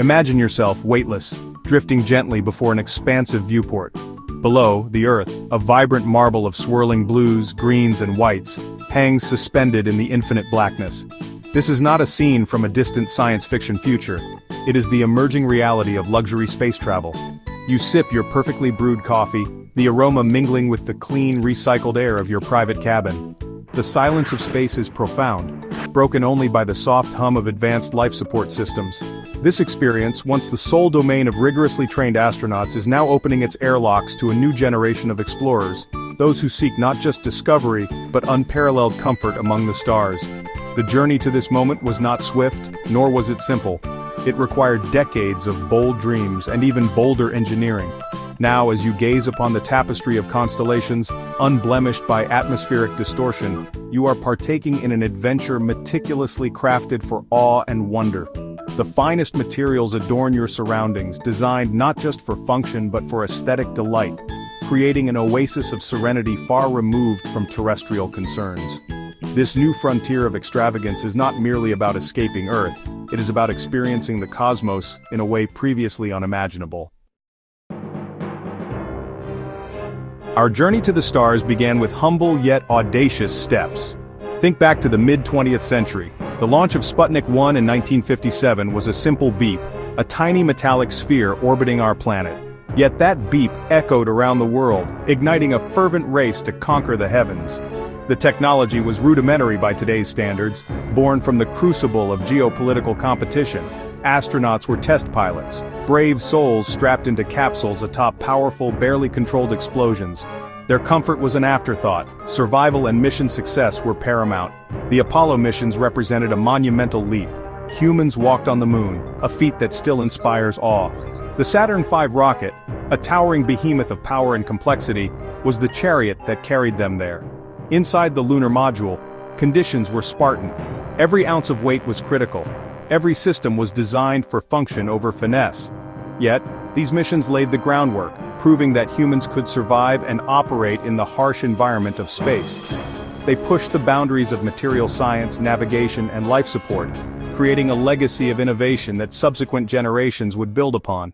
Imagine yourself weightless, drifting gently before an expansive viewport. Below, the Earth, a vibrant marble of swirling blues, greens and whites, hangs suspended in the infinite blackness. This is not a scene from a distant science fiction future. It is the emerging reality of luxury space travel. You sip your perfectly brewed coffee, the aroma mingling with the clean, recycled air of your private cabin. The silence of space is profound, broken only by the soft hum of advanced life support systems. This experience, once the sole domain of rigorously trained astronauts, is now opening its airlocks to a new generation of explorers, those who seek not just discovery, but unparalleled comfort among the stars. The journey to this moment was not swift, nor was it simple. It required decades of bold dreams and even bolder engineering. Now, as you gaze upon the tapestry of constellations, unblemished by atmospheric distortion, you are partaking in an adventure meticulously crafted for awe and wonder. The finest materials adorn your surroundings, designed not just for function but for aesthetic delight, creating an oasis of serenity far removed from terrestrial concerns. This new frontier of extravagance is not merely about escaping Earth, it is about experiencing the cosmos in a way previously unimaginable. Our journey to the stars began with humble yet audacious steps. Think back to the mid-20th century. The launch of Sputnik 1 in 1957 was a simple beep, a tiny metallic sphere orbiting our planet. Yet that beep echoed around the world, igniting a fervent race to conquer the heavens. The technology was rudimentary by today's standards, born from the crucible of geopolitical competition. Astronauts were test pilots, brave souls strapped into capsules atop powerful, barely controlled explosions. Their comfort was an afterthought. Survival and mission success were paramount. The Apollo missions represented a monumental leap. Humans walked on the moon, a feat that still inspires awe. The Saturn V rocket, a towering behemoth of power and complexity, was the chariot that carried them there. Inside the lunar module, conditions were Spartan. Every ounce of weight was critical. Every system was designed for function over finesse. Yet, these missions laid the groundwork, proving that humans could survive and operate in the harsh environment of space. They pushed the boundaries of material science, navigation, and life support, creating a legacy of innovation that subsequent generations would build upon.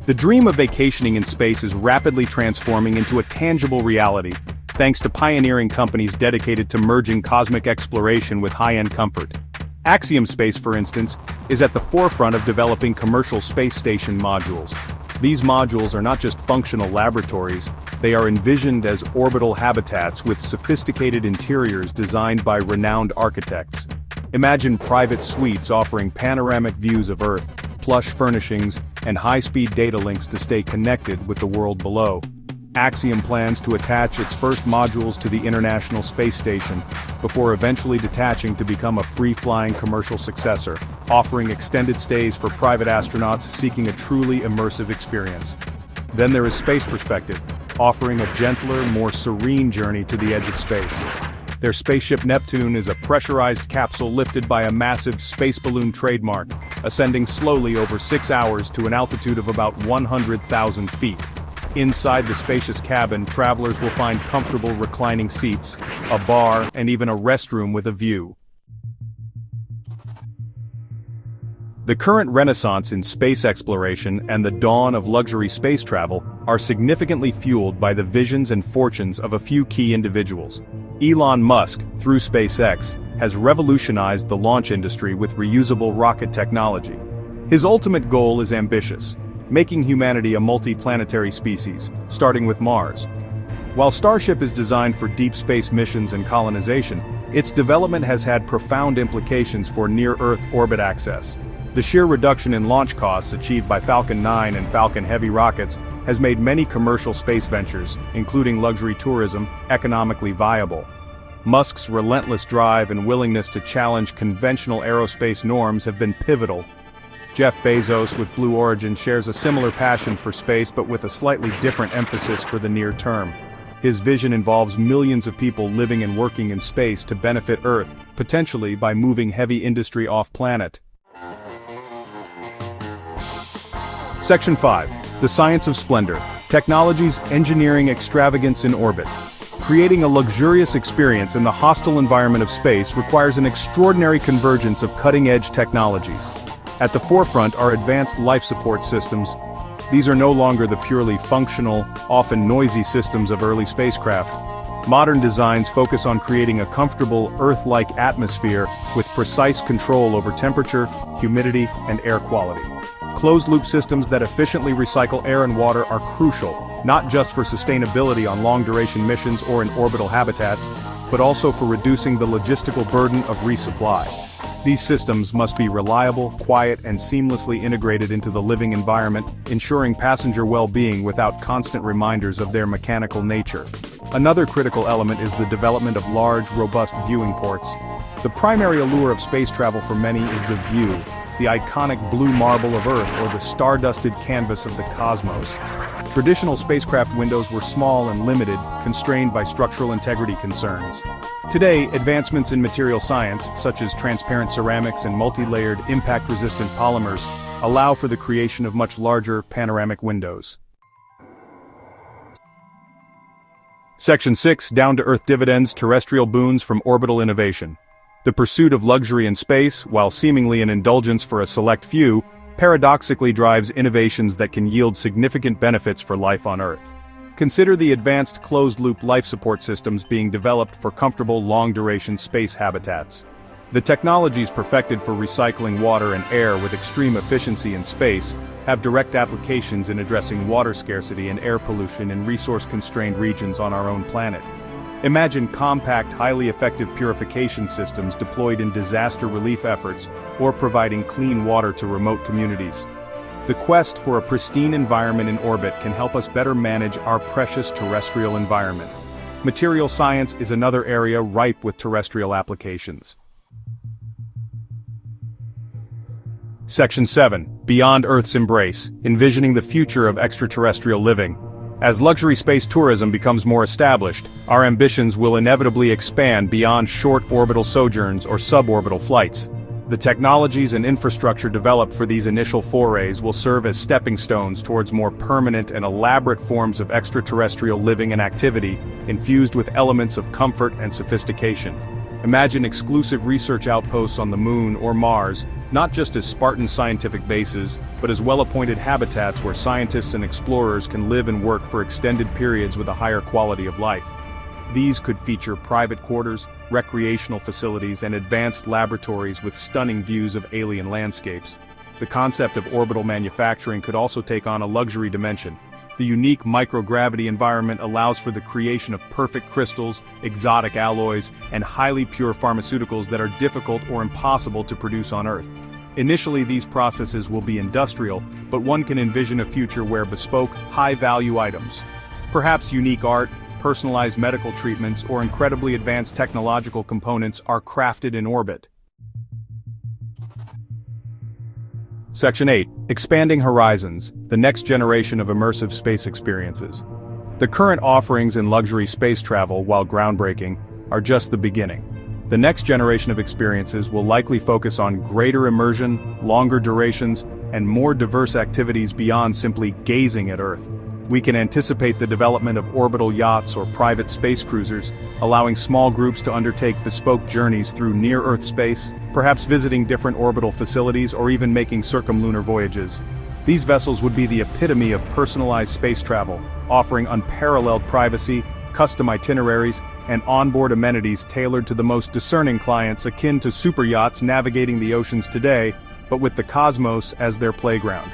The dream of vacationing in space is rapidly transforming into a tangible reality, thanks to pioneering companies dedicated to merging cosmic exploration with high-end comfort. Axiom Space, for instance, is at the forefront of developing commercial space station modules. These modules are not just functional laboratories, they are envisioned as orbital habitats with sophisticated interiors designed by renowned architects. Imagine private suites offering panoramic views of Earth, plush furnishings, and high-speed data links to stay connected with the world below. Axiom plans to attach its first modules to the International Space Station, before eventually detaching to become a free-flying commercial successor, offering extended stays for private astronauts seeking a truly immersive experience. Then there is Space Perspective, offering a gentler, more serene journey to the edge of space. Their spaceship Neptune is a pressurized capsule lifted by a massive space balloon trademark, ascending slowly over 6 hours to an altitude of about 100,000 feet. Inside the spacious cabin, travelers will find comfortable reclining seats, a bar, and even a restroom with a view. The current renaissance in space exploration and the dawn of luxury space travel are significantly fueled by the visions and fortunes of a few key individuals. Elon Musk, through SpaceX, has revolutionized the launch industry with reusable rocket technology. His ultimate goal is ambitious: making humanity a multi-planetary species, starting with Mars. While Starship is designed for deep space missions and colonization, its development has had profound implications for near-Earth orbit access. The sheer reduction in launch costs achieved by Falcon 9 and Falcon Heavy rockets has made many commercial space ventures, including luxury tourism, economically viable. Musk's relentless drive and willingness to challenge conventional aerospace norms have been pivotal. Jeff Bezos with Blue Origin shares a similar passion for space, but with a slightly different emphasis for the near term. His vision involves millions of people living and working in space to benefit Earth, potentially by moving heavy industry off-planet. Section 5. The Science of Splendor. Technology's Engineering Extravagance in Orbit. Creating a luxurious experience in the hostile environment of space requires an extraordinary convergence of cutting-edge technologies. At the forefront are advanced life support systems. These are no longer the purely functional, often noisy systems of early spacecraft. Modern designs focus on creating a comfortable, Earth-like atmosphere with precise control over temperature, humidity, and air quality. Closed-loop systems that efficiently recycle air and water are crucial, not just for sustainability on long-duration missions or in orbital habitats, but also for reducing the logistical burden of resupply. These systems must be reliable, quiet, and seamlessly integrated into the living environment, ensuring passenger well-being without constant reminders of their mechanical nature. Another critical element is the development of large, robust viewing ports. The primary allure of space travel for many is the view, the iconic blue marble of Earth or the star-dusted canvas of the cosmos. Traditional spacecraft windows were small and limited, constrained by structural integrity concerns. Today, advancements in material science, such as transparent ceramics and multi-layered, impact-resistant polymers, allow for the creation of much larger, panoramic windows. Section 6. Down-to-Earth dividends, terrestrial boons from orbital innovation. The pursuit of luxury in space, while seemingly an indulgence for a select few, paradoxically drives innovations that can yield significant benefits for life on Earth. Consider the advanced closed-loop life support systems being developed for comfortable long-duration space habitats. The technologies perfected for recycling water and air with extreme efficiency in space have direct applications in addressing water scarcity and air pollution in resource-constrained regions on our own planet. Imagine compact, highly effective purification systems deployed in disaster relief efforts or providing clean water to remote communities. The quest for a pristine environment in orbit can help us better manage our precious terrestrial environment. Material science is another area ripe with terrestrial applications. Section 7. Beyond Earth's embrace, envisioning the future of extraterrestrial living. As luxury space tourism becomes more established, our ambitions will inevitably expand beyond short orbital sojourns or suborbital flights. The technologies and infrastructure developed for these initial forays will serve as stepping stones towards more permanent and elaborate forms of extraterrestrial living and activity, infused with elements of comfort and sophistication. Imagine exclusive research outposts on the Moon or Mars, not just as Spartan scientific bases, but as well-appointed habitats where scientists and explorers can live and work for extended periods with a higher quality of life. These could feature private quarters, recreational facilities, and advanced laboratories with stunning views of alien landscapes. The concept of orbital manufacturing could also take on a luxury dimension. The unique microgravity environment allows for the creation of perfect crystals, exotic alloys, and highly pure pharmaceuticals that are difficult or impossible to produce on Earth. Initially, these processes will be industrial, but one can envision a future where bespoke, high-value items, perhaps unique art, personalized medical treatments, or incredibly advanced technological components are crafted in orbit. Section 8. Expanding Horizons, the next generation of immersive space experiences. The current offerings in luxury space travel, while groundbreaking, are just the beginning. The next generation of experiences will likely focus on greater immersion, longer durations, and more diverse activities beyond simply gazing at Earth. We can anticipate the development of orbital yachts or private space cruisers, allowing small groups to undertake bespoke journeys through near-Earth space, perhaps visiting different orbital facilities or even making circumlunar voyages. These vessels would be the epitome of personalized space travel, offering unparalleled privacy, custom itineraries, and onboard amenities tailored to the most discerning clients, akin to super yachts navigating the oceans today, but with the cosmos as their playground.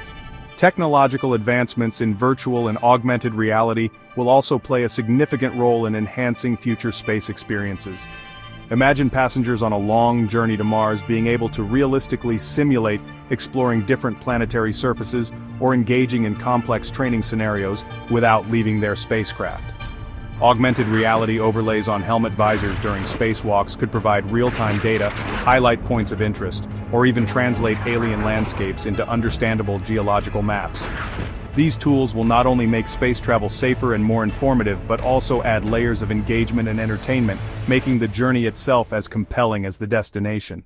Technological advancements in virtual and augmented reality will also play a significant role in enhancing future space experiences. Imagine passengers on a long journey to Mars being able to realistically simulate exploring different planetary surfaces or engaging in complex training scenarios without leaving their spacecraft. Augmented reality overlays on helmet visors during spacewalks could provide real-time data, highlight points of interest, or even translate alien landscapes into understandable geological maps. These tools will not only make space travel safer and more informative, but also add layers of engagement and entertainment, making the journey itself as compelling as the destination.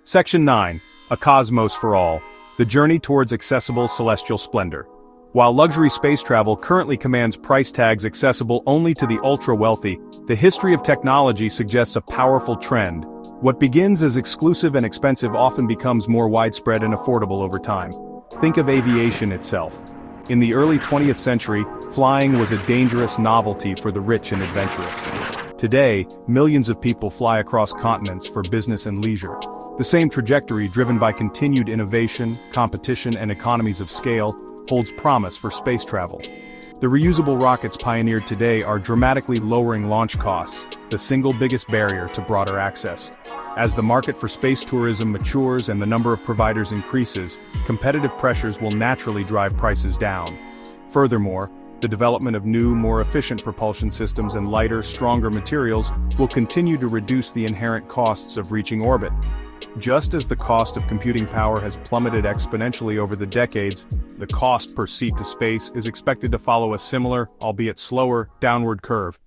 Section 9. A Cosmos for All. The Journey Towards Accessible Celestial Splendor. While luxury space travel currently commands price tags accessible only to the ultra-wealthy, the history of technology suggests a powerful trend. What begins as exclusive and expensive often becomes more widespread and affordable over time. Think of aviation itself. In the early 20th century, flying was a dangerous novelty for the rich and adventurous. Today, millions of people fly across continents for business and leisure. The same trajectory, driven by continued innovation, competition, and economies of scale, holds promise for space travel. The reusable rockets pioneered today are dramatically lowering launch costs, the single biggest barrier to broader access. As the market for space tourism matures and the number of providers increases, competitive pressures will naturally drive prices down. Furthermore, the development of new, more efficient propulsion systems and lighter, stronger materials will continue to reduce the inherent costs of reaching orbit. Just as the cost of computing power has plummeted exponentially over the decades, the cost per seat to space is expected to follow a similar, albeit slower, downward curve.